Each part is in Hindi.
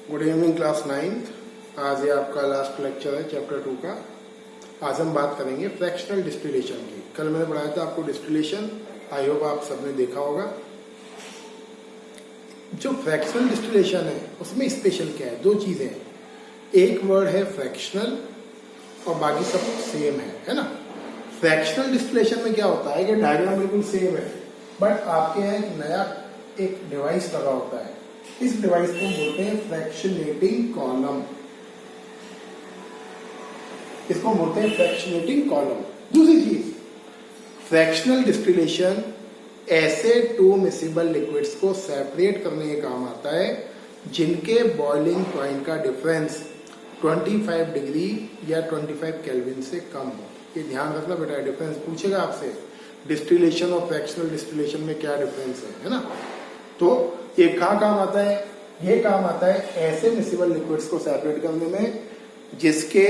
Good evening class 9th। आज ये आपका लास्ट लेक्चर है चैप्टर 2 का। आज हम बात करेंगे फ्रैक्शनल डिस्टिलेशन की। कल मैंने पढ़ाया था आपको डिस्टिलेशन, आई होप आप सबने देखा होगा। जो फ्रैक्शनल डिस्टिलेशन है उसमें स्पेशल क्या है? दो चीजें हैं, एक वर्ड है फ्रैक्शनल और बाकी सब सेम है ना। फ्रैक्शनल डिस्टिलेशन में क्या होता है कि डायग्राम बिल्कुल सेम है, बट आपके यहाँ एक नया एक डिवाइस लगा होता है। इस डिवाइस को बोलते हैं फ्रैक्शनेटिंग कॉलम। इसको बोलते हैं फ्रैक्शनेटिंग कॉलम। दूसरी चीज, फ्रैक्शनल डिस्टिलेशन ऐसे टू मिसिबल लिक्विड्स को सेपरेट करने के काम आता है जिनके बॉइलिंग पॉइंट का डिफरेंस 25 डिग्री या 25 केल्विन से कम हो। ये ध्यान रखना बेटा, डिफरेंस पूछेगा आपसे डिस्टिलेशन और फ्रैक्शनल डिस्टिलेशन में क्या डिफरेंस है ना। तो ये कहाँ काम आता है? ये काम आता है ऐसे मिसिबल लिक्विड्स को सेपरेट करने में जिसके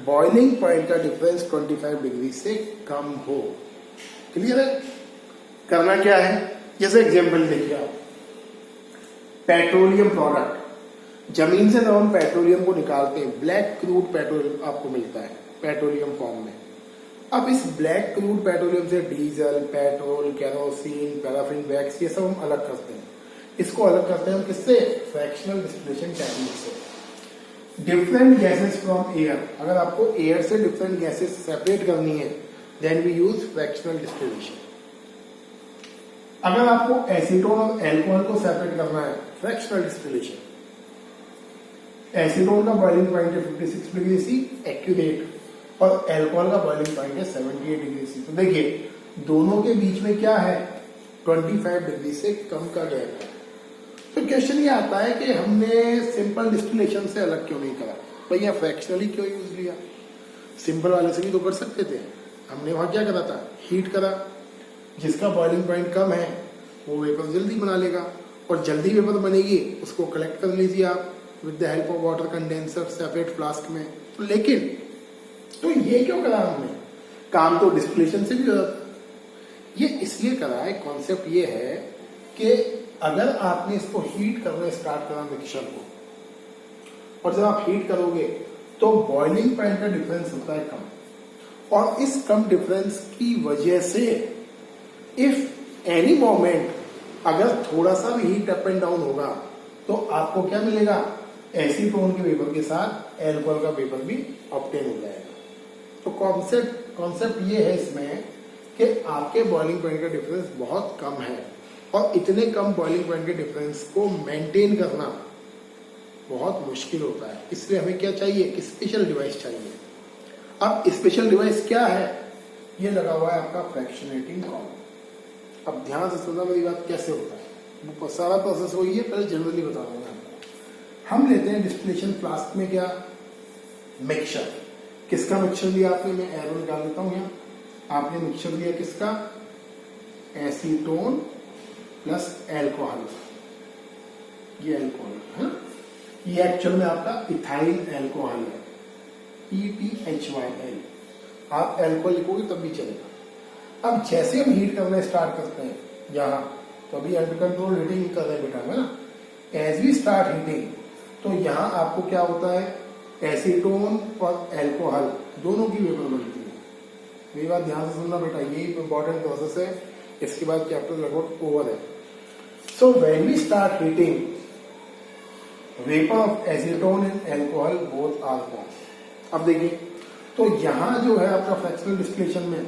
बॉइलिंग पॉइंट का डिफरेंस 25 डिग्री से कम हो। क्लियर है? करना क्या है, जैसे एग्जांपल देखिए आप, पेट्रोलियम प्रोडक्ट, जमीन से जब हम पेट्रोलियम को निकालते हैं ब्लैक क्रूड पेट्रोलियम आपको मिलता है पेट्रोलियम फॉर्म में। अब इस ब्लैक क्रूड पेट्रोलियम से diesel, petrol, kerosene, paraffin wax ये सब हम अलग करते हैं। इसको अलग करते हैं हम किससे? फ्रैक्शनल डिस्टिलेशन टेक्निक से। डिफरेंट गैसेस फ्रॉम एयर, अगर आपको एयर से डिफरेंट गैसेस सेपरेट करनी है then we use fractional distillation. अगर आपको एसीटोन और एल्कोहल को सेपरेट करना है, फ्रैक्शनल डिस्टिलेशन। एसीटोन का बॉइलिंग पॉइंट है 56 डिग्री सी एक्यूरेट और एल्कोहल का बॉइलिंग पॉइंट है 78 डिग्री सी। तो देखिए दोनों के बीच में क्या है? 25 डिग्री से कम का गैप है। तो क्वेश्चन ये आता है कि हमने सिंपल डिस्टिलेशन से अलग क्यों नहीं करा भैया, फ्रैक्शनली क्यों यूज लिया? सिंपल वाले से भी तो कर सकते थे। हमने वहां क्या करा था? हीट करा। जिसका बॉइलिंग पॉइंट कम है वो वेपर जल्दी बना लेगा और जल्दी वेपर बनेगी उसको कलेक्ट कर लीजिए आप with the help of water condenser separate flask में। तो लेकिन तो ये क्यों करा हमने? काम तो डिस्टिलेशन से भी हो जाता। ये इसलिए करा है, कॉन्सेप्ट ये है कि अगर आपने इसको हीट करना स्टार्ट करा मिक्सचर को, और जब आप हीट करोगे तो बॉइलिंग पॉइंट का डिफरेंस होता है कम, और इस कम डिफरेंस की वजह से इफ एनी मोमेंट अगर थोड़ा सा भी हीट अप एंड डाउन होगा तो आपको क्या मिलेगा? एसीटोन के वेपर के साथ एल्कोहल का वेपर भी ऑब्टेन हो जाएगा। तो कॉन्सेप्ट ये है इसमें कि आपके बॉइलिंग पॉइंट का डिफरेंस बहुत कम है और इतने कम बॉइलिंग पॉइंट के डिफरेंस को मेंटेन करना बहुत मुश्किल होता है। इसलिए हमें क्या चाहिए? कि स्पेशल डिवाइस चाहिए। अब स्पेशल डिवाइस क्या है? ये लगा हुआ है आपका फ्रैक्शनेटिंग कॉलम। अब ध्यान से सुनना मेरी बात, कैसे होता है वो सारा प्रोसेस वही है, पहले जनरली बता दूंगा। हम लेते हैं डिस्टिलेशन फ्लास्क में क्या? मिक्सचर। किसका मिक्सचर लिया आपने? मैं एरो निकाल देता हूं यहाँ। आपने मिक्सचर लिया किसका? Acetone plus alcohol. ये एल्कोहल है, ये एक्चुअल में आपका इथाइल एल्कोहल है, ETHYL। आप एल्कोहल लिखोगे तब भी चलेगा। अब जैसे हम हीट करना स्टार्ट करते हैं यहाँ, तो अभी अंडर कंट्रोल हीटिंग कर रहे हैं बेटा, है ना। एज वी स्टार्ट हीटिंग तो यहाँ आपको क्या होता है? एसीटोन और एल्कोहल दोनों की वेपर बनती है। मेरी बात ध्यान से सुनना बेटा, ये इंपॉर्टेंट प्रोसेस है। इसके बाद चैप्टर लगभग ओवर है। So when we start heating, vapour of acetone and alcohol both are form. अब देखिए, तो यहां जो है आपका फ्रैक्शनल डिस्टिलेशन में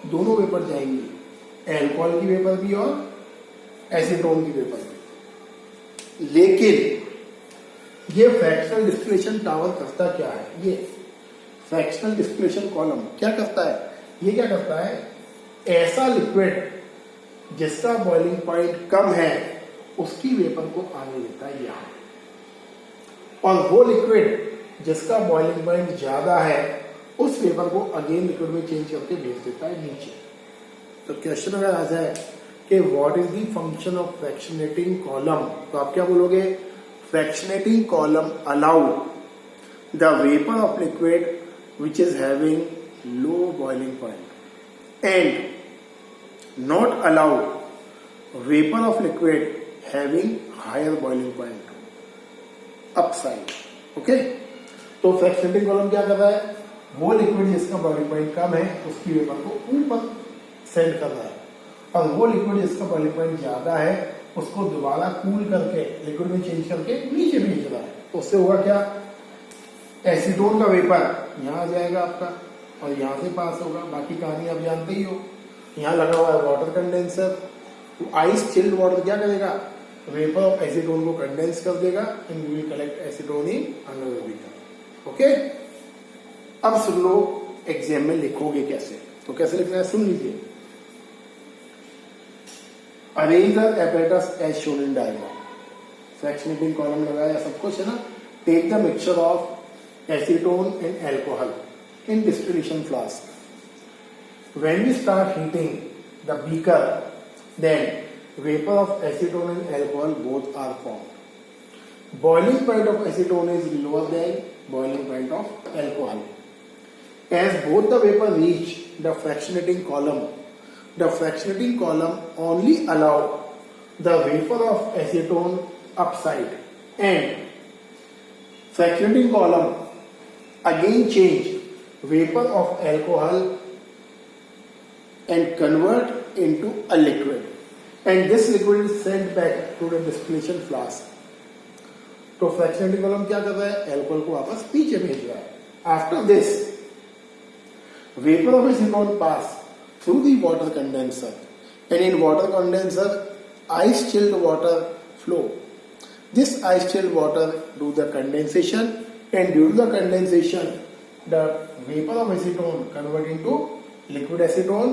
दोनों वेपर जाएंगी, एल्कोहल की वेपर भी और एसीटोन की वेपर भी। लेकिन ये फ्रैक्शनल डिस्टिलेशन टावर करता क्या है? ये फ्रैक्शनल डिस्टिलेशन कॉलम क्या करता है? ये क्या करता है? ऐसा लिक्विड जिसका बॉइलिंग पॉइंट कम है उसकी वेपर को आने देता है यहां, और वो लिक्विड जिसका बॉइलिंग पॉइंट ज्यादा है उस वेपर को अगेन लिक्विड में चेंज करके भेज देता है नीचे। तो क्वेश्चन अगर आ जाए कि what is the function of fractionating column, तो आप क्या बोलोगे? Fractionating column allow the vapour of liquid which is having low boiling point and not allow vapor of liquid having higher boiling point। Upside. Okay, तो फ्रैक्शनेटिंग कॉलम क्या कर रहा है, वो लिक्विड जिसका बॉइलिंग पॉइंट कम है उसकी वेपर को ऊपर सेंड कर रहा है, और वो लिक्विड जिसका बॉइलिंग पॉइंट ज्यादा है उसको दोबारा कूल करके लिक्विड में चेंज करके नीचे भेज रहा है। तो उससे होगा क्या, एसीटोन का वेपर यहां आ जाएगा आपका और यहां से पास होगा। बाकी कहानी आप जानते ही हो। यहां लगा हुआ है वाटर कंडेंसर, तो आइस चिल्ड वाटर क्या करेगा, वेपर ऑफ एसीटोन को कंडेंस कर देगा and will collect acetone in another beaker. Okay, अब सुन लो एग्जाम में लिखोगे कैसे, तो कैसे लिखना है सुन लीजिए। Arrange the apparatus as shown in diagram। Fractionating column लगाया सब कुछ है ना। Take the mixture of acetone and alcohol in distillation flask. When we start heating the beaker then vapour of acetone and alcohol both are formed. Boiling point of acetone is lower than boiling point of alcohol. As both the vapor reach the fractionating column only allow the vapor of acetone upside, and fractionating column again change vapor of alcohol and convert into a liquid, and this liquid is sent back to the distillation flask। तो फ्रैक्शनेटिंग कॉलम क्या कर रहा है, एल्कोहल को वापस नीचे भेज रहा है। After this vapor of acetone pass through the water condenser, and in water condenser ice chilled water flow। This ice chilled water do the condensation, and due to the condensation the vapor of acetone convert into liquid acetone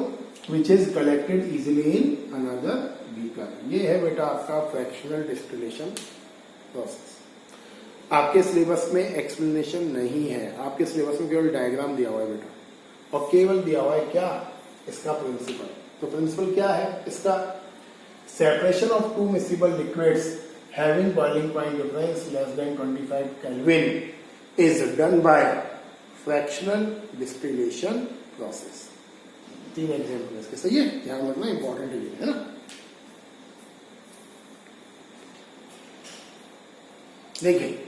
which is collected easily in another beaker। ये है बेटा आपका फ्रैक्शनल डिस्टिलेशन प्रोसेस। आपके सिलेबस में एक्सप्लेनेशन नहीं है, आपके सिलेबस में केवल डायग्राम दिया हुआ है बेटा, और केवल दिया हुआ है क्या, इसका प्रिंसिपल। तो प्रिंसिपल क्या है इसका, separation of two miscible liquids having boiling point difference less than 25 kelvin is done by fractional distillation process. 3 example इसके, सही है, ध्यान रखना, इंपॉर्टेंट है ना। देखिए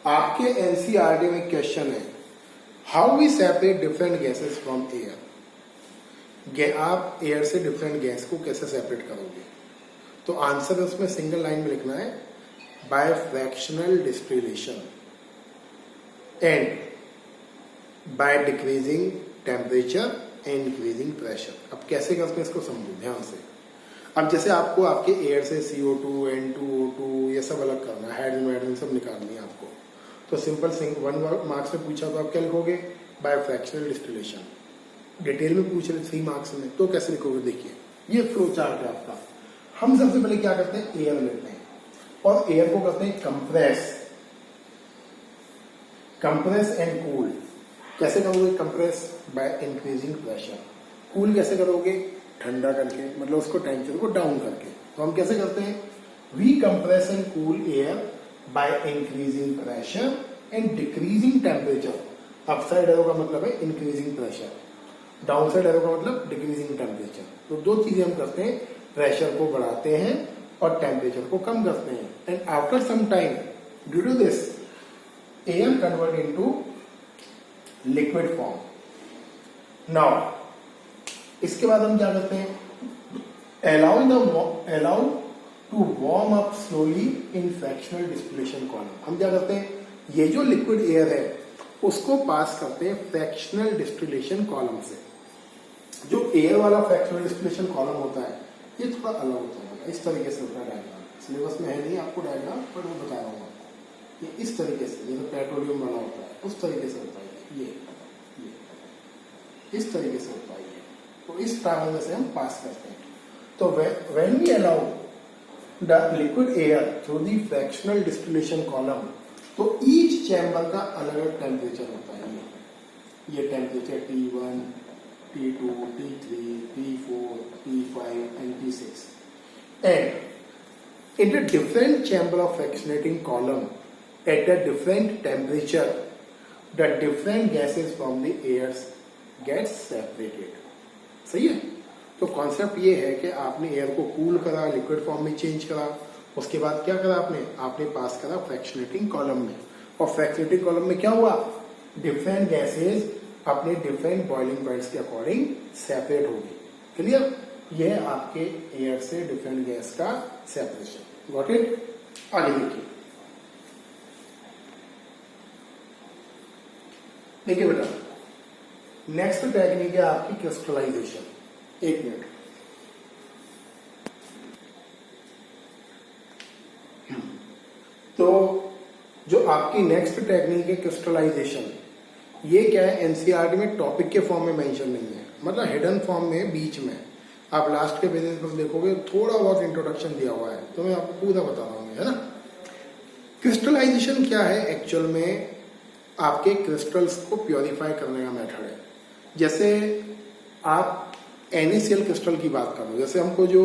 आपके एनसीईआरटी में क्वेश्चन है, how we separate different gases from air. आप एयर से डिफरेंट गैस को कैसे सेपरेट करोगे, तो आंसर उसमें सिंगल लाइन में लिखना है, by fractional distillation and by decreasing temperature and increasing pressure. अब कैसे करते हैं इसको समझो ध्यान से। अब जैसे आपको आपके एयर से CO2, N2O2 ये सब अलग करना है, हाइड्रोजन सब निकालनी है आपको, तो सिंपल 1 मार्क्स में पूछा तो आप क्या लिखोगे, बाय फ्रैक्शनल डिस्टिलेशन। डिटेल में पूछ रहे 3 मार्क्स में, तो कैसे लिखोगे, देखिए ये फ्लो चार्ट है आपका। हम सबसे पहले क्या करते हैं, एयर लेते हैं और एयर को करते हैं कंप्रेस एंड कूल। कैसे करोगे compress, by increasing pressure. Cool कैसे करोगे, ठंडा करके, मतलब उसको टेम्परेचर को डाउन करके। तो हम कैसे करते हैं, we compress and cool air by increasing pressure and decreasing temperature। Upside arrow का मतलब है increasing pressure, डाउनसाइड एरो का मतलब decreasing temperature। तो 2 चीजें हम करते हैं, प्रेशर को बढ़ाते हैं और टेम्परेचर को कम करते हैं, and after some time due to this air convert into liquid form. Now इसके बाद हम क्या करते हैं, allow to warm up slowly in fractional distillation column. हम क्या करते हैं, ये जो लिक्विड एयर है उसको पास करते हैं फ्रैक्शनल डिस्टिलेशन कॉलम से। जो एयर वाला फ्रैक्शनल डिस्टिलेशन कॉलम होता है ये थोड़ा अलग होता है, इस तरीके से होता है डायग्राम। सिलेबस में है नहीं आपको डायग्राम, पर मैं बता रहा हूँ आपको। ये इस तरीके से, जैसे पेट्रोलियम वाला होता है उस तरीके से होता है, ये इस तरीके से होता है ये। तो इस ट्रावल से हम पास करते हैं। तो when we allow the liquid air through the fractional distillation column, तो each chamber का अलग अलग टेम्परेचर होता है। ये temperature T1, T2, T3, T4, T5 and T6, and in the different chamber of fractionating column at a different temperature the different gases from the airs gets separated। सही है। तो कॉन्सेप्ट ये है कि आपने एयर को कूल करा, लिक्विड फॉर्म में चेंज करा, उसके बाद क्या करा आपने पास करा फ्रैक्शनेटिंग कॉलम में, और फ्रैक्शनेटिंग कॉलम में क्या हुआ, डिफरेंट गैसेज अपने डिफरेंट बॉइलिंग पॉइंट्स के अकॉर्डिंग सेपरेट होगी। क्लियर, यह है आपके एयर से डिफरेंट गैस का सेपरेशन। Got it. आगे देखिए बेटा, नेक्स्ट टेक्निक है आपकी क्रिस्टलाइजेशन। एक मिनट, तो जो आपकी नेक्स्ट टेक्निक है क्रिस्टलाइजेशन, ये क्या है, एनसीईआरटी में टॉपिक के फॉर्म में मेंशन नहीं है, मतलब हिडन फॉर्म में बीच में। आप लास्ट के पेजेस पर देखोगे थोड़ा बहुत इंट्रोडक्शन दिया हुआ है, तो मैं आपको पूरा बता रहा हूँ, है ना। क्रिस्टलाइजेशन क्या है, एक्चुअल में आपके क्रिस्टल्स को प्योरीफाई करने का मेथड है। जैसे आप NaCl क्रिस्टल की बात करो, जैसे हमको जो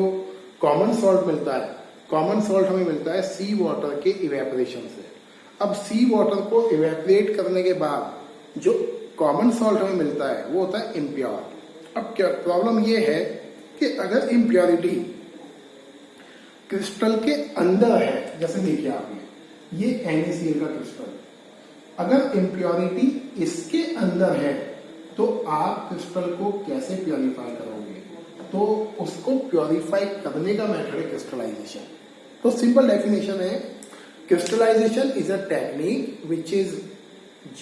कॉमन सॉल्ट मिलता है, कॉमन सॉल्ट हमें मिलता है सी वाटर के इवेपोरेशन से। अब सी वाटर को इवेपोरेट करने के बाद जो कॉमन सॉल्ट हमें मिलता है वो होता है इम्प्योर। अब क्या प्रॉब्लम ये है कि अगर इम्प्योरिटी क्रिस्टल के अंदर है, जैसे देखिए आप ये NaCl का क्रिस्टल, अगर इम्प्योरिटी इसके अंदर है तो आप क्रिस्टल को कैसे प्योरीफाई करोगे, तो उसको प्योरीफाई करने का मेथड है क्रिस्टलाइजेशन। तो सिंपल डेफिनेशन है, crystallization is a technique which is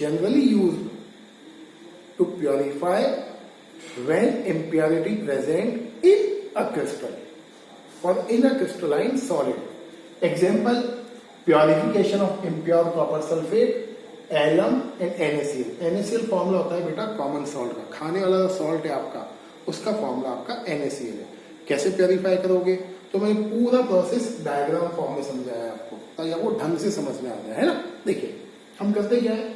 generally used to purify when impurity present in a crystal और in a crystalline solid. Example, purification of impure copper sulphate, alum and NaCl। NaCl formula होता है बेटा कॉमन सॉल्ट का, खाने वाला जो सॉल्ट है आपका, उसका फॉर्मूला आपका NaCl है। कैसे प्योरीफाई करोगे, तो मैंने पूरा प्रोसेस डायग्राम फॉर्म में समझाया आपको, ताकि आपको ढंग से समझ में आ जाए, है ना। देखिए हम करते क्या है,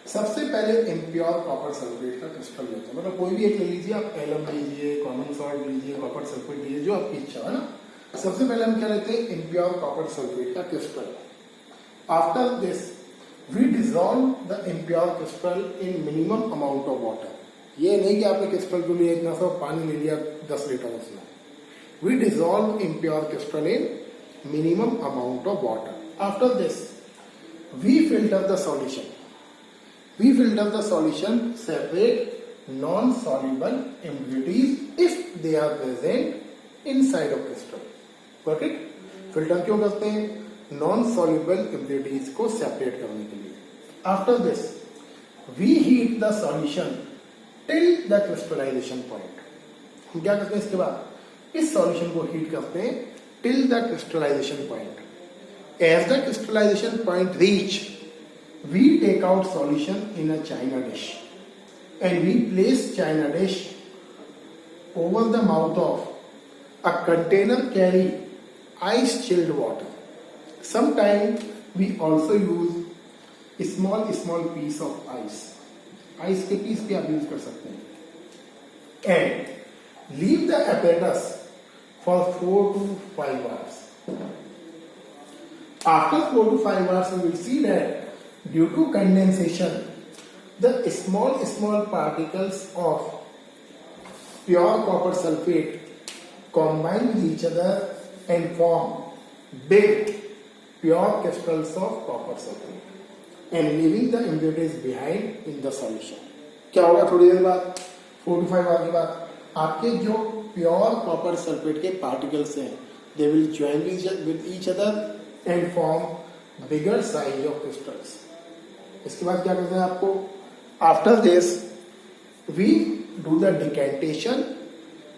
सबसे पहले इम्प्योर कॉपर सल्फेट का क्रिस्टल लेते हैं, मतलब कोई भी एक ले लीजिए आप, एलम लीजिए, कॉमन सॉल्ट लीजिए, कॉपर सल्फेट लीजिए, जो आपकी इच्छा है ना। सबसे पहले हम क्या लेते हैं, इम्प्योर कॉपर सल्फेट का crystal. After this we dissolve the impure crystal in minimum amount of water। ये नहीं कि आपने क्रिस्टल को लिए इतना सा पानी ले लिया 10 लीटर उसमें। We dissolve impure crystal in minimum amount of water। After this, we filter the solution। We filter the solution, separate non-soluble impurities if they are present inside of crystal। Got it? Filter क्यों करते हैं, नॉन सॉल्युबल इम्प्योरिटीज को सेपरेट करने के लिए। After this we heat the solution till the crystallization point. हम क्या करते हैं इसके बाद, इस सॉल्यूशन को हीट करते हैं till the crystallization point. As the crystallization point reach, we take out solution in a china dish and we place china dish over the mouth of a container carry ice chilled water। Sometimes we also use small piece of ice। ice के पीस भी आप यूज कर सकते हैं। And leave the apparatus for 4 to 5 hours। After 4 to 5 hours, you will see that due to condensation, the small particles of pure copper sulfate combine with each other and form big pure crystals of copper sulfate and leaving the impurities behind in the solution। क्या होगा थोड़ी देर बाद, 4 to 5 आवर के बाद, आपके जो प्योर कॉपर सल्फेट के पार्टिकल्स हैं, they will join with each other and form bigger size of crystals। इसके बाद क्या करते हैं आपको, after this we do the decantation।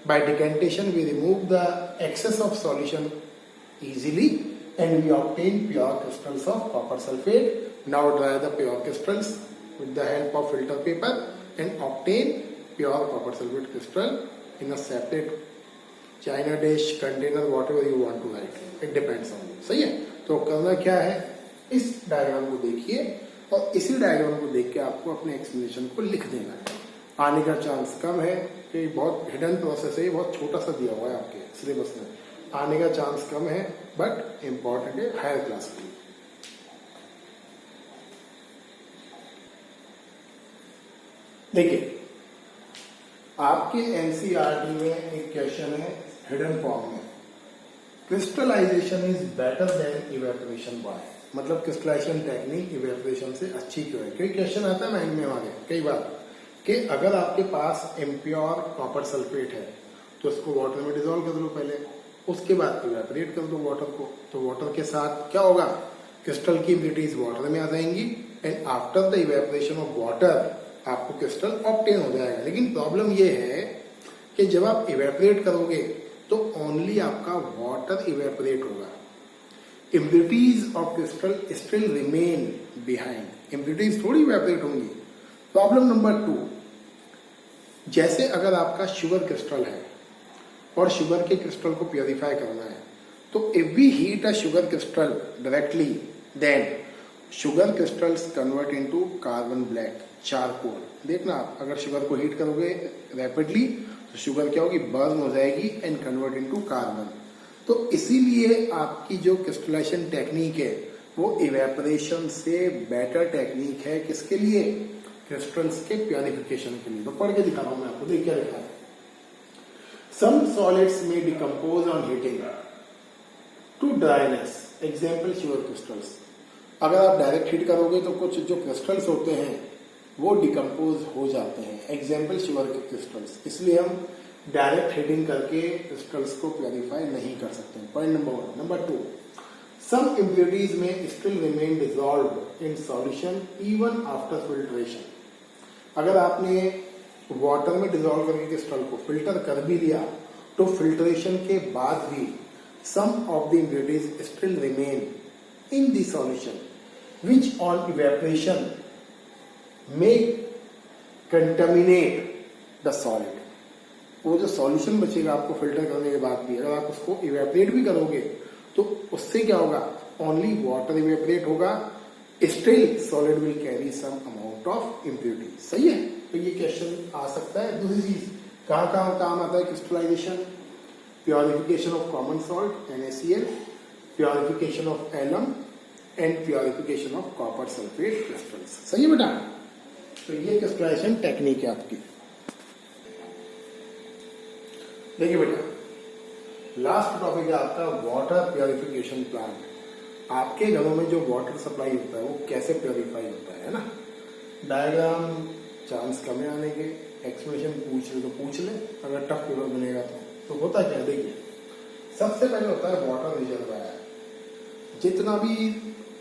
By decantation we remove the excess of solution easily and we obtain pure crystals of copper sulfate। Now dry the pure crystals with the help of filter paper and obtain pure copper sulfate crystal in a separate china dish, container, whatever you want to write, it depends on you। सही है, तो करना क्या है, इस डायग्राम को देखिए और इसी डायग्राम को देख के आपको अपने एक्सप्लेनेशन को लिख देना है। आने का चांस कम है कि बहुत हिडन प्रोसेस है, बहुत छोटा सा दिया हुआ है आपके सिलेबस में, आने का चांस कम है, बट इंपॉर्टेंट है हायर क्लास के लिए। देखिए आपके एनसीईआरटी में एक क्वेश्चन है हिडन फॉर्म में, crystallization is better than evaporation by, मतलब क्रिस्टलाइजेशन टेक्निक इवेपोरेशन से अच्छी क्यों है? क्योंकि क्वेश्चन आता है माइंड में हमारे कई बार कि अगर आपके पास इम्प्योर कॉपर सल्फेट है तो उसको वाटर में डिजोल्व कर दो पहले, उसके बाद इवेपोरेट कर दो वाटर को, तो वाटर के साथ क्या होगा, क्रिस्टल की इम्प्योरिटीज वाटर में आ जाएंगी and after the evaporation of water आपको क्रिस्टल ऑब्टेन हो जाएगा। लेकिन प्रॉब्लम ये है कि जब आप इवेपोरेट करोगे तो ओनली आपका वाटर इवेपोरेट होगा, impurities of crystal still remain behind, impurities थोड़ी इवेपोरेट होंगी। प्रॉब्लम नंबर 2, जैसे अगर आपका शुगर क्रिस्टल है और शुगर के क्रिस्टल को प्योरीफाई करना है, तो if we heat a sugar crystal directly then sugar crystals convert into carbon black charcoal. देखना आप अगर शुगर को हीट करोगे रैपिडली तो शुगर क्या होगी, बर्न हो जाएगी एंड कन्वर्ट इनटू कार्बन। तो इसीलिए आपकी जो क्रिस्टलाइजेशन टेक्निक है वो इवेपोरेशन से बेटर टेक्निक है। किसके लिए? क्रिस्टल्स के प्योरिफिकेशन के लिए। तो पढ़ के दिखा रहा हूं मैं आपको, देखिए लिखा है, सम सॉलिड्स में decompose on heating to dryness, example sugar crystals. अगर आप डायरेक्ट हीट करोगे तो कुछ जो क्रिस्टल्स होते हैं वो डिकम्पोज हो जाते हैं, एग्जाम्पल शुगर के क्रिस्टल्स। इसलिए हम डायरेक्ट हीटिंग करके क्रिस्टल्स को प्योरीफाई नहीं कर सकते। Point number 1। नंबर 2, सम इम्प्योरिटीज में still remain dissolved in solution even after filtration. अगर आपने वाटर में डिसॉल्व करके क्रिस्टल को फिल्टर कर भी लिया तो फिल्ट्रेशन के बाद भी some of the impurities still remain in the solution which on evaporation may contaminate the solid। वो जो सॉल्यूशन बचेगा आपको फिल्टर करने के बाद भी, अगर आप उसको इवेपोरेट भी करोगे तो उससे क्या होगा, ओनली वाटर इवेपोरेट होगा, still solid will carry some amount of impurity. सही है, तो ये क्वेश्चन आ सकता है। दूसरी चीज कहाँ कहाँ काम आता है crystallization, purification of common salt NaCl, purification of alum and purification of copper sulphate crystals. सही है बेटा, तो ये क्रिस्टलाइजेशन टेक्निक है आपकी। देखिए बेटा, लास्ट टॉपिक है आपका वाटर प्योरिफिकेशन प्लांट। आपके घरों में जो वाटर सप्लाई होता है वो कैसे प्योरीफाई होता है ना। डायग्राम चांस कम है आने के, एक्सप्लेनेशन पूछ ले तो पूछ ले, अगर टफ पेपर बनेगा तो होता क्या, देखिए सबसे पहले होता है वाटर रिजर्वायर। जितना भी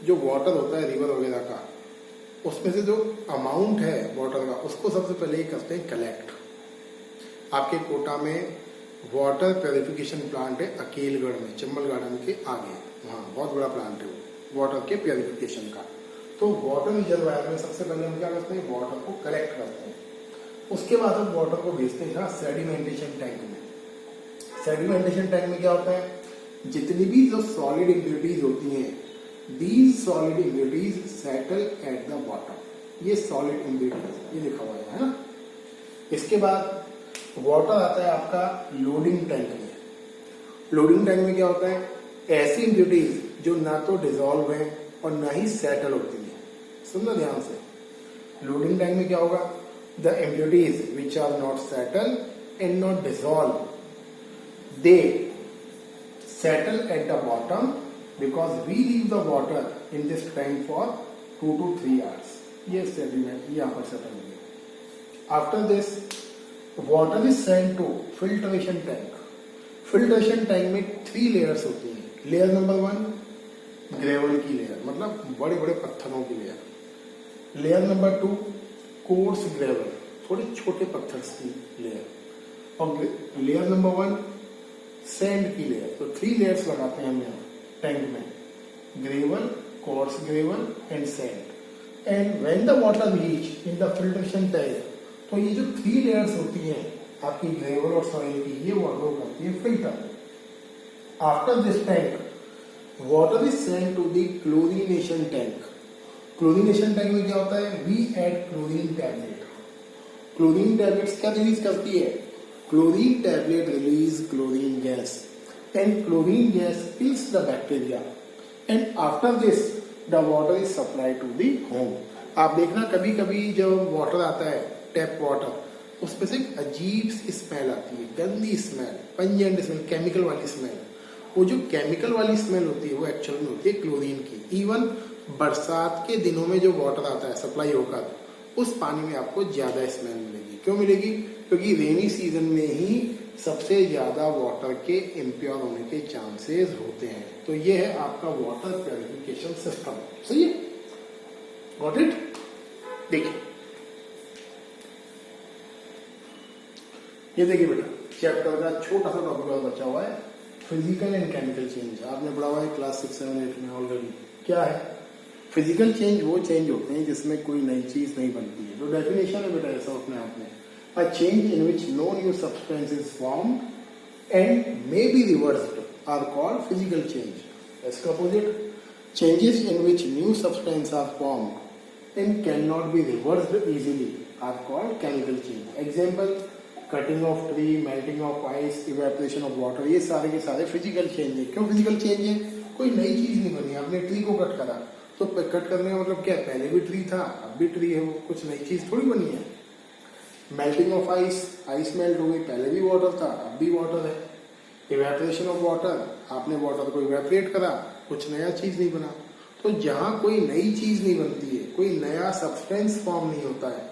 जो वाटर होता है रिवर वगैरह का, उसमें से जो अमाउंट है वाटर का उसको सबसे पहले करते हैं कलेक्ट। आपके कोटा में वाटर प्योरिफिकेशन प्लांट है अकेलगढ़ में, चंबल गार्डन के आगे, वहाँ बहुत बड़ा प्लांट है वो वाटर के प्योरिफिकेशन का। तो वाटर रिजर्वायर में सबसे पहले हम क्या करते हैं, वाटर को कलेक्ट करते हैं। उसके बाद हम वाटर को भेजते हैं सेडिमेंटेशन टैंक में। सेडिमेंटेशन टैंक में क्या होता है, जितनी भी जो सॉलिड इम्प्योरिटीज होती हैं, these solid impurities settle at the bottom। ये सॉलिड इम्प्योरिटीज ये लिखा हुआ है ना। इसके बाद वाटर आता है आपका लोडिंग टैंक में। लोडिंग टैंक में क्या होता है, ऐसी इम्प्योरिटीज जो ना तो डिसॉल्व है और ना ही सेटल होती है। सुनना ध्यान से, लोडिंग टैंक में क्या होगा, the impurities which are not settle and not dissolve they settle at the bottom because we leave the water in this tank for 2 to 3 hours। ये सेडिमेंट यहाँ पर सेटल हो गया। After this water is sent to filtration tank. Filtration tank में 3 लेयर्स होती हैं। लेयर नंबर 1 ग्रेवल की लेयर, मतलब बड़े बड़े पत्थरों की layer. Layer number 2 coarse gravel, थोड़े छोटे पत्थर की लेयर। और लेयर नंबर 1 सैंड की लेयर। तो 3 लेयर्स लगाते हैं हम यहाँ टैंक में, gravel, coarse gravel and sand. And when the water reach in the filtration tank, तो ये जो 3 लेयर्स होती हैं आपकी ग्रेवल और सॉइल की, ये वाटर करती है filter. After this tank water is sent to the chlorination tank. Chlorination tank में क्या होता है, we add chlorine tablet. Chlorine tablets क्या रिलीज करती है, chlorine tablet release chlorine gas and chlorine gas kills the bacteria and after this the water is supplied to the home। आप देखना कभी कभी जब वाटर आता है टैप वाटर, उसमें से एक अजीब सी स्मेल आती है, गंदी स्मेल, पंजेंट स्मेल, केमिकल वाली स्मेल। वो जो केमिकल वाली स्मेल होती है वो एक्चुअल में होती है क्लोरीन की। इवन बरसात के दिनों में जो वाटर आता है सप्लाई होकर, उस पानी में आपको ज्यादा स्मेल मिलेगी। क्यों मिलेगी? क्योंकि रेनी सीजन में ही सबसे ज्यादा वाटर के इम्प्योर होने के चांसेस होते हैं। तो ये है आपका वाटर प्योरिफिकेशन सिस्टम। सही है? Got it? देखिए, ये देखिए बेटा, चैप्टर का छोटा सा टॉपिक और बचा हुआ है, फिजिकल एंड केमिकल चेंज। आपने पढ़ा हुआ है क्लास 6, 7, 8 में ऑलरेडी। क्या है फिजिकल चेंज? वो चेंज होते हैं जिसमें कोई नई चीज नहीं बनती है। तो डेफिनेशन है बेटा ऐसा अपने आप में, a change in which no new substance is formed and may be reversed are called physical change. इसका opposite, changes in which new substance are formed and cannot be reversed easily are called chemical change. Example, cutting of tree, melting of ice, evaporation of water, ये सारे के सारे physical change है। क्यों physical change है? कोई नई चीज नहीं बनी, आपने ट्री को कट करा, तो कट करने का मतलब क्या है? पहले भी ट्री था, अब भी ट्री है, वो कुछ नई चीज थोड़ी बनी है। Melting of ice, ice melt हो गई, पहले भी वाटर था, अब भी वाटर है। इवेपोरेशन ऑफ वाटर, आपने वाटर को इवेपोरेट करा, कुछ नया चीज नहीं बना। तो जहां कोई नई चीज नहीं बनती है, कोई नया सब्सटेंस फॉर्म नहीं होता है,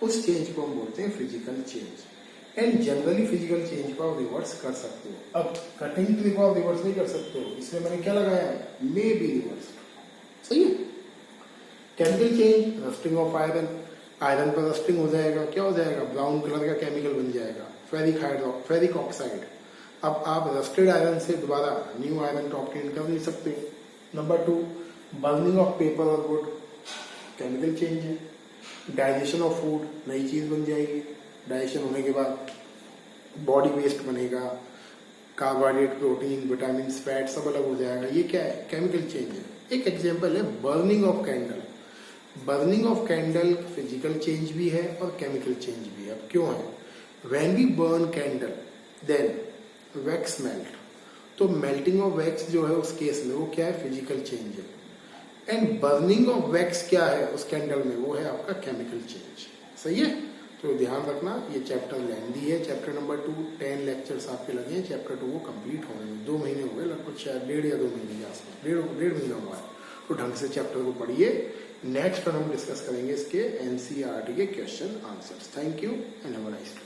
उस चेंज को हम बोलते हैं physical change. And generally physical change को आप रिवर्स कर सकते हो। अब कटिंग ट्री को आप रिवर्स नहीं कर सकते हो, इसलिए मैंने क्या लगाया है? May be reverse. सही है? Chemical change, rusting of iron, iron पर रस्टिंग हो जाएगा, क्या हो जाएगा? ब्राउन कलर का केमिकल बन जाएगा, फेरिक ऑक्साइड। अब आप रस्टेड आयरन से दोबारा न्यू आयरन तो ऑब्टेन कर नहीं सकते। नंबर 2, बर्निंग ऑफ पेपर और वुड, केमिकल चेंज है। डाइजेशन ऑफ फूड, नई चीज बन जाएगी। डाइजेशन होने के बाद बॉडी वेस्ट बनेगा, कार्बोहाइड्रेट, प्रोटीन, विटामिन, फैट सब अलग हो जाएगा। ये क्या है? केमिकल चेंज है। एक एग्जाम्पल है burning of candle. Burning of candle physical change भी है और केमिकल चेंज भी है। अब क्यों है? When we burn candle then wax melt, तो मेल्टिंग ऑफ वैक्स जो है उस केस में वो क्या है? फिजिकल चेंज है। एंड बर्निंग ऑफ वैक्स क्या है उस कैंडल में? वो है आपका केमिकल चेंज। सही है? तो ध्यान रखना, ये चैप्टर लेंदी है। चैप्टर नंबर 2, 10 लेक्चर्स आपके लगे हैं चैप्टर 2 को कंप्लीट होने में। 2 महीने हो गए लगभग, शायद 1.5 या 2 महीने के आसपास, डेढ़ महीना हुआ है। तो ढंग से चैप्टर को पढ़िए। नेक्स्ट हम डिस्कस करेंगे इसके एनसीईआरटी के question answers. Thank you and have a nice day.